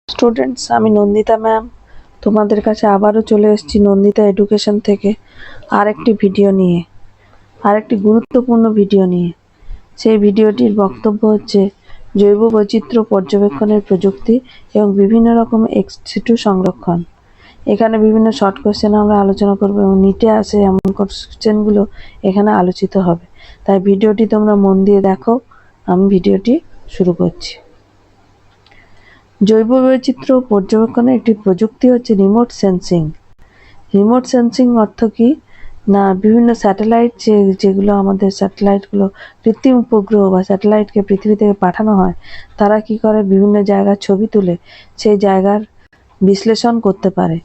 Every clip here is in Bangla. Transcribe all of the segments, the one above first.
স্টুডেন্টস, আমি নন্দিতা ম্যাম তোমাদের কাছে আবারও চলে এসেছি নন্দিতা এডুকেশন থেকে আরেকটি গুরুত্বপূর্ণ ভিডিও নিয়ে। সেই ভিডিওটির বক্তব্য হচ্ছে জৈব বৈচিত্র্য পর্যবেক্ষণের প্রযুক্তি এবং বিভিন্ন রকম এক্স-সিটু সংরক্ষণ। এখানে বিভিন্ন শর্ট কোশ্চেন আমরা আলোচনা করব এবং নিটে আসে এমন কোশ্চেনগুলো এখানে আলোচিত হবে। তাই ভিডিওটি তোমরা মন দিয়ে দেখো। আমি ভিডিওটি শুরু করছি। জৈব বৈচিত্র্য পর্যবেক্ষণের একটি প্রযুক্তি হচ্ছে রিমোট সেন্সিং। রিমোট সেন্সিং অর্থ কি না, বিভিন্ন স্যাটেলাইট যেগুলো আমাদের স্যাটেলাইটগুলো কৃত্রিম উপগ্রহ বা স্যাটেলাইটকে পৃথিবী থেকে পাঠানো হয়, তারা কি করে বিভিন্ন জায়গার ছবি তুলে সেই জায়গার বিশ্লেষণ করতে পারে।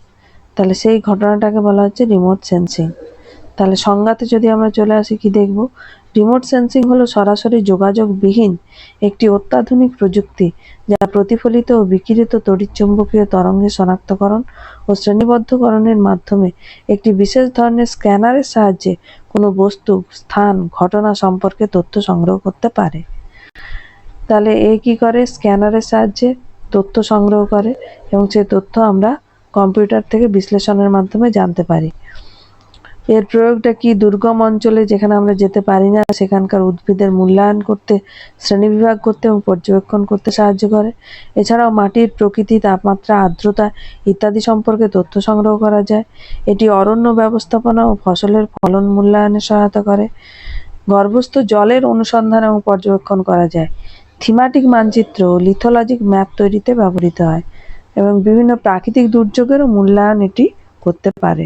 তাহলে সেই ঘটনাটাকে বলা হচ্ছে রিমোট সেন্সিং। তাহলে সংজ্ঞাতে যদি আমরা চলে আসি, কি দেখব? রিমোট সেন্সিং হলো সরাসরি যোগাযোগবিহীন একটি অত্যাধুনিক প্রযুক্তি যা প্রতিফলিত ও বিকিরিত তড়িৎচুম্বকীয় তরঙ্গের শনাক্তকরণ ও শ্রেণীবদ্ধকরণের মাধ্যমে একটি বিশেষ ধরনের স্ক্যানারের সাহায্যে কোনো বস্তু, স্থান, ঘটনা সম্পর্কে তথ্য সংগ্রহ করতে পারে। তাহলে এ কি করে? স্ক্যানারের সাহায্যে তথ্য সংগ্রহ করে এবং সেই তথ্য আমরা কম্পিউটার থেকে বিশ্লেষণের মাধ্যমে জানতে পারি। এর প্রয়োগটা কি? দুর্গম অঞ্চলে যেখানে আমরা যেতে পারি না সেখানকার উদ্ভিদের মূল্যায়ন করতে, শ্রেণীবিভাগ করতে এবং পর্যবেক্ষণ করতে সাহায্য করে। এছাড়াও মাটির প্রকৃতি, তাপমাত্রা, আর্দ্রতা ইত্যাদি সম্পর্কে তথ্য সংগ্রহ করা যায়। এটি অরণ্য ব্যবস্থাপনা ও ফসলের ফলন মূল্যায়নে সহায়তা করে। গর্ভস্থ জলের অনুসন্ধান এবং পর্যবেক্ষণ করা যায়। থিমাটিক মানচিত্র ও লিথোলজিক ম্যাপ তৈরিতে ব্যবহৃত হয় এবং বিভিন্ন প্রাকৃতিক দুর্যোগেরও মূল্যায়ন এটি করতে পারে।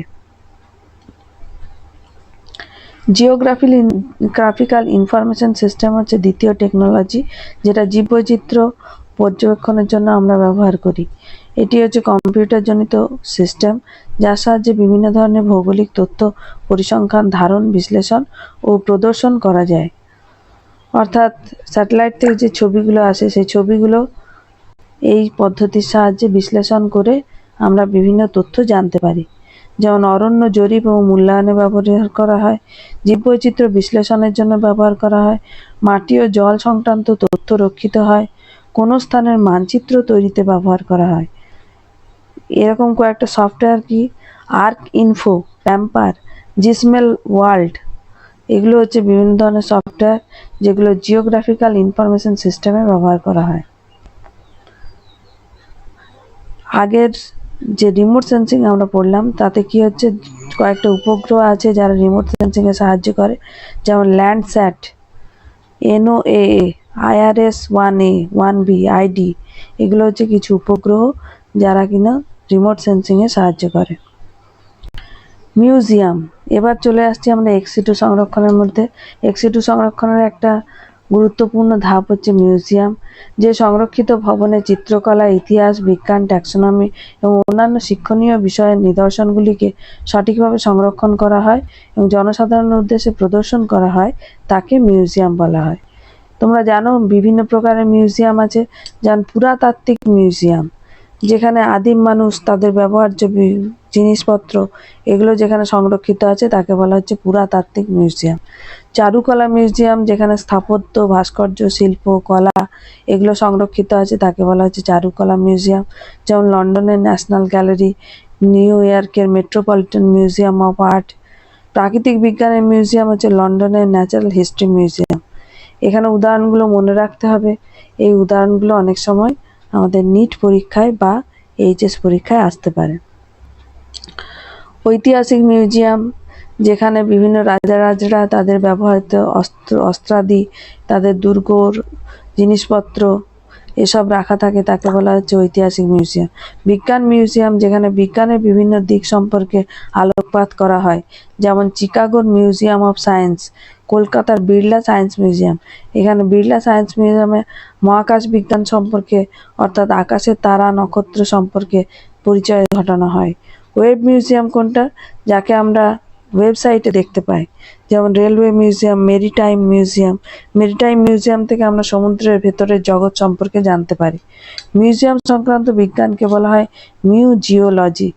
জিওগ্রাফিক্যাল ইনফরমেশন সিস্টেম হচ্ছে দ্বিতীয় টেকনোলজি যেটা জীববৈচিত্র্য পর্যবেক্ষণের জন্য আমরা ব্যবহার করি। এটি হচ্ছে কম্পিউটারজনিত সিস্টেম যার সাহায্যে বিভিন্ন ধরনের ভৌগোলিক তথ্য পরিসংখ্যান, ধারণ, বিশ্লেষণ ও প্রদর্শন করা যায়। অর্থাৎ স্যাটেলাইট থেকে যে ছবিগুলো আসে সেই ছবিগুলো এই পদ্ধতির সাহায্যে বিশ্লেষণ করে আমরা বিভিন্ন তথ্য জানতে পারি। যেমন অরণ্য জরিপ ও মূল্যায়নে ব্যবহার করা হয়, জীববৈচিত্র্য বিশ্লেষণের জন্য ব্যবহার করা হয়, মাটি ও জল সংক্রান্ত তথ্য রক্ষিত হয়, কোনো স্থানের মানচিত্র তৈরিতে ব্যবহার করা হয়। এরকম কয়েকটা সফটওয়্যার কি? আর্ক ইনফো, প্যাম্পার, জিসমেল ওয়ার্ল্ড, এগুলো হচ্ছে বিভিন্ন ধরনের সফটওয়্যার যেগুলো জিওগ্রাফিক্যাল ইনফরমেশন সিস্টেমে ব্যবহার করা হয়। আগের যে রিমোট সেন্সিং আমরা পড়লাম তাতে কি হচ্ছে, কয়েকটা উপগ্রহ আছে যারা রিমোট সেন্সিংয়ে সাহায্য করে, যেমন ল্যান্ডস্যাট, NOAA, IRS-1A, 1B, ID, এগুলো হচ্ছে কিছু উপগ্রহ যারা কিনা রিমোট সেন্সিংয়ে সাহায্য করে। মিউজিয়াম। এবার চলে আসছি আমরা এক্স-সিটু সংরক্ষণের মধ্যে। এক্স-সিটু সংরক্ষণের একটা গুরুত্বপূর্ণ ধাপ হচ্ছে মিউজিয়াম। যে সংরক্ষিত ভবনে চিত্রকলা, ইতিহাস, বিজ্ঞান, ট্যাক্সোনমি এবং অন্যান্য শিক্ষণীয় বিষয়ের নিদর্শনগুলিকে সঠিকভাবে সংরক্ষণ করা হয় এবং জনসাধারণের উদ্দেশ্যে প্রদর্শন করা হয়, তাকে মিউজিয়াম বলা হয়। তোমরা জানো বিভিন্ন প্রকারের মিউজিয়াম আছে, যেমন পুরাতাত্ত্বিক মিউজিয়াম, যেখানে আদিম মানুষ তাদের ব্যবহার্য জিনিসপত্র এগুলো যেখানে সংরক্ষিত আছে তাকে বলা হচ্ছে পুরাতাত্ত্বিক মিউজিয়াম। চারুকলা মিউজিয়াম, যেখানে স্থাপত্য, ভাস্কর্য, শিল্প, কলা এগুলো সংরক্ষিত আছে তাকে বলা হচ্ছে চারুকলা মিউজিয়াম। যেমন লন্ডনের ন্যাশনাল গ্যালারি, নিউ ইয়র্কের মেট্রোপলিটন মিউজিয়াম অফ আর্ট। প্রাকৃতিক বিজ্ঞানের মিউজিয়াম হচ্ছে লন্ডনের ন্যাচারাল হিস্ট্রি মিউজিয়াম। এখানে উদাহরণগুলো মনে রাখতে হবে। এই উদাহরণগুলো অনেক সময় আমাদের নিট পরীক্ষায় বা HS পরীক্ষায় আসতে পারে। ঐতিহাসিক মিউজিয়াম, যেখানে বিভিন্ন রাজারা তাদের ব্যবহৃত অস্ত্রাদি, তাদের দুর্গর জিনিসপত্র এসব রাখা থাকে, তাকে বলা হচ্ছে ঐতিহাসিক মিউজিয়াম। বিজ্ঞান মিউজিয়াম, যেখানে বিজ্ঞানের বিভিন্ন দিক সম্পর্কে আলোকপাত করা হয়, যেমন চিকাগোর মিউজিয়াম অফ সায়েন্স, কলকাতার বিড়লা সায়েন্স মিউজিয়াম। এখানে বিড়লা সায়েন্স মিউজিয়ামে মহাকাশ বিজ্ঞান সম্পর্কে, অর্থাৎ আকাশের তারা, নক্ষত্র সম্পর্কে পরিচয় ঘটানো হয়। ওয়েব মিউজিয়াম কোনটা? যাকে আমরা ওয়েবসাইটে দেখতে পাই, যেমন railway museum, maritime museum. Maritime museum থেকে আমরা সমুদ্রের ভেতরের জগৎ সম্পর্কে জানতে পারি। মিউজিয়াম সংক্রান্ত বিজ্ঞানকে বলা হয় মিউজিওলজি।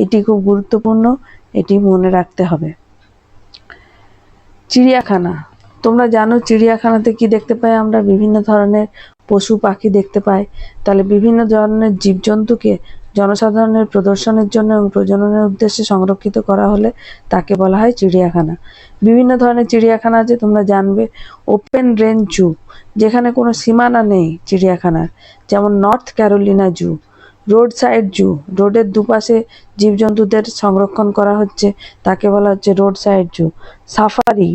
এটি খুব গুরুত্বপূর্ণ, এটি মনে রাখতে হবে। চিড়িয়াখানা। তোমরা জানো চিড়িয়াখানাতে কি দেখতে পাই আমরা? বিভিন্ন ধরনের পশু পাখি দেখতে পায়। তাহলে বিভিন্ন ধরনের জীবজন্তুকে জনসাধারণের প্রদর্শনের জন্য এবং প্রজননের উদ্দেশ্যে সংরক্ষিত করা হলে তাকে বলা হয় চিড়িয়াখানা। বিভিন্ন ধরনের চিড়িয়াখানা আছে, তোমরা জানবে। ওপেন রেঞ্জ জু, যেখানে কোনো সীমানা নেই চিড়িয়াখানার, যেমন নর্থ ক্যারোলিনা জু। রোড সাইড জু, রোডের দুপাশে জীবজন্তুদের সংরক্ষণ করা হচ্ছে, তাকে বলা হচ্ছে রোড সাইড জু। সাফারি,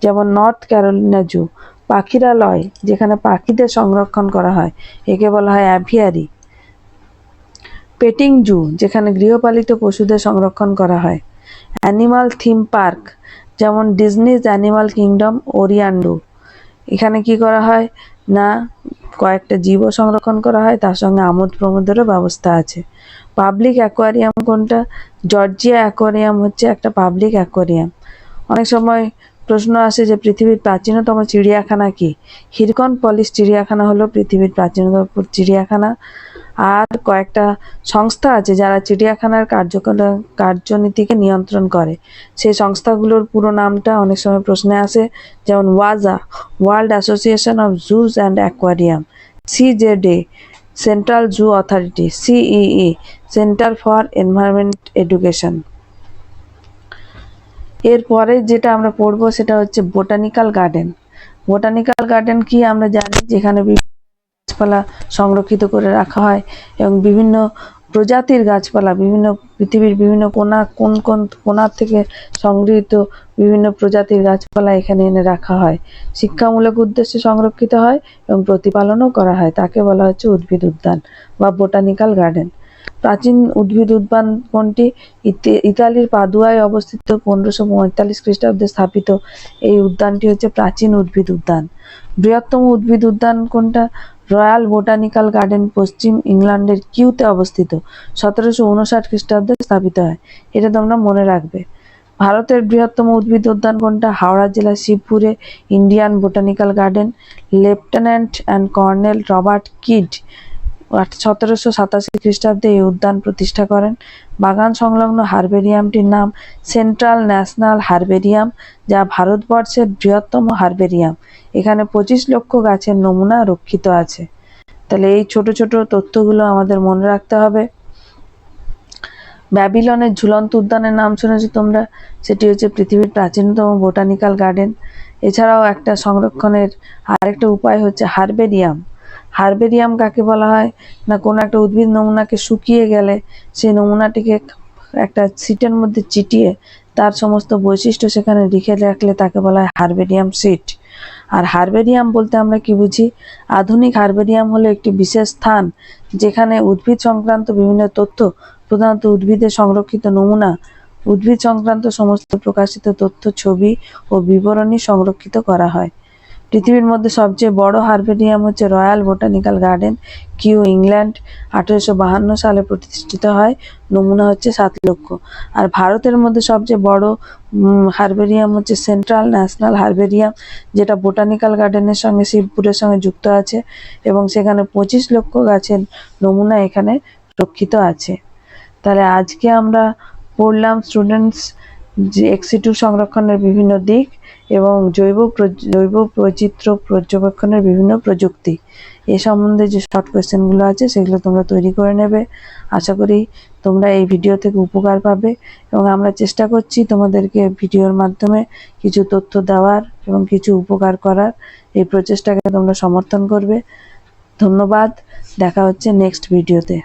যেমন নর্থ ক্যারোলিনা জু। পাখিরালয়, যেখানে পাখিদের সংরক্ষণ করা হয়, একে বলা হয় অ্যাভিয়ারি। পেটিং জু, যেখানে গৃহপালিত পশুদের সংরক্ষণ করা হয়। অ্যানিমাল থিম পার্ক, যেমন ডিজনিজ অ্যানিমাল কিংডম, ওরিয়ান্ডো। এখানে কি করা হয় না, কয়েকটা জীবও সংরক্ষণ করা হয়, তার সঙ্গে আমোদ প্রমোদেরও ব্যবস্থা আছে। পাবলিক অ্যাকোয়ারিয়াম কোনটা? জর্জিয়া অ্যাকোয়ারিয়াম হচ্ছে একটা পাবলিক অ্যাকোয়ারিয়াম। অনেক সময় প্রশ্ন আসে যে পৃথিবীর প্রাচীনতম চিড়িয়াখানা কি? হিরকন পলিস চিড়িয়াখানা হলো পৃথিবীর প্রাচীনতম চিড়িয়াখানা। আর কয়েকটা সংস্থা আছে যারা চিড়িয়াখানার কার্যনীতিকে নিয়ন্ত্রণ করে। সেই সংস্থাগুলোর পুরো নামটা অনেক সময় প্রশ্নে আসে, যেমন ওয়াজা, World Association of Zoos and Aquarium. সিজেডে, Central Zoo Authority. CEE, Centre for Environment Education. এরপরে যেটা আমরা পড়বো সেটা হচ্ছে বোটানিক্যাল গার্ডেন। বোটানিক্যাল গার্ডেন কি আমরা জানি, যেখানে গাছপালা সংরক্ষিত করে রাখা হয় এবং বিভিন্ন প্রজাতির গাছপালা, বিভিন্ন পৃথিবীর বিভিন্ন কোন কোনার থেকে সংগৃহীত বিভিন্ন প্রজাতির গাছপালা এখানে এনে রাখা হয়। শিক্ষামূলক উদ্দেশ্যে সংরক্ষিত হয় এবং প্রতিপালনও করা হয়, তাকে বলা হচ্ছে উদ্ভিদ উদ্যান বা বোটানিক্যাল গার্ডেন। প্রাচীন উদ্ভিদ উদ্যান কোনটি? ইতালির পাদুয়ায় অবস্থিত 1545 খ্রিস্টাব্দে স্থাপিত এই উদ্যানটি হচ্ছে প্রাচীন উদ্ভিদ উদ্যান। বৃহত্তম উদ্ভিদ উদ্যান কোনটা? রয়্যাল বোটানিক্যাল গার্ডেন পশ্চিম ইংল্যান্ডের কিউতে অবস্থিত, 1759 খ্রিস্টাব্দে স্থাপিত হয়। এটা তোমরা মনে রাখবে। ভারতের বৃহত্তম উদ্ভিদ উদ্যান কোনটা? হাওড়া জেলার শিবপুরে Indian Botanical Garden. Lieutenant and Colonel Robert Kyd 1787 খ্রিস্টাব্দে এই উদ্যান প্রতিষ্ঠা করেন। বাগান সংলগ্ন হারবেরিয়ামটির নাম সেন্ট্রাল ন্যাশনাল হারবেরিয়াম, যা ভারতবর্ষের বৃহত্তম হারবেরিয়াম। এখানে 25 লক্ষ গাছের নমুনা রক্ষিত আছে। তাহলে এই ছোট ছোট তথ্যগুলো আমাদের মনে রাখতে হবে। ব্যাবিলনের ঝুলন্ত উদ্যানের নাম শুনেছো তোমরা, সেটি হচ্ছে পৃথিবীর প্রাচীনতম বোটানিক্যাল গার্ডেন। এছাড়াও একটা সংরক্ষণের আরেকটা উপায় হচ্ছে হারবেরিয়াম। হারবেরিয়াম কাকে বলা হয় না, কোনো একটা উদ্ভিদ নমুনাকে শুকিয়ে গেলে সেই নমুনাটিকে একটা সিটের মধ্যে চিটিয়ে তার সমস্ত বৈশিষ্ট্য সেখানে লিখে রাখলে তাকে বলা হয় হারবেরিয়াম সিট। আর হারবেরিয়াম বলতে আমরা কি বুঝি? আধুনিক হারবেরিয়াম হলো একটি বিশেষ স্থান যেখানে উদ্ভিদ সংক্রান্ত বিভিন্ন তথ্য, প্রধানত উদ্ভিদের সংরক্ষিত নমুনা, উদ্ভিদ সংক্রান্ত সমস্ত প্রকাশিত তথ্য, ছবি ও বিবরণী সংরক্ষিত করা হয়। পৃথিবীর মধ্যে সবচেয়ে বড় হারবেরিয়াম হচ্ছে Royal Botanical Garden, Kew, England. 1852 সালে প্রতিষ্ঠিত হয়। নমুনা হচ্ছে 7 লক্ষ। আর ভারতের মধ্যে সবচেয়ে বড় হারবেরিয়াম হচ্ছে সেন্ট্রাল ন্যাশনাল হারবেরিয়াম, যেটা বোটানিক্যাল গার্ডেনের সঙ্গে শিবপুরের সঙ্গে যুক্ত আছে এবং সেখানে 25 লক্ষ গাছের নমুনা এখানে রক্ষিত আছে। তাহলে আজকে আমরা পড়লাম স্টুডেন্টস যে এক্সিটু সংরক্ষণের বিভিন্ন দিক এবং জৈব বৈচিত্র্য পর্যবেক্ষণের বিভিন্ন প্রযুক্তি। এ সম্বন্ধে যে শর্ট কোয়েশ্চেনগুলো আছে সেগুলো তোমরা তৈরি করে নেবে। আশা করি তোমরা এই ভিডিও থেকে উপকার পাবে এবং আমরা চেষ্টা করছি তোমাদেরকে ভিডিওর মাধ্যমে কিছু তথ্য দেওয়ার এবং কিছু উপকার করার। এই প্রচেষ্টাকে তোমরা সমর্থন করবে। ধন্যবাদ, দেখা হচ্ছে নেক্সট ভিডিওতে।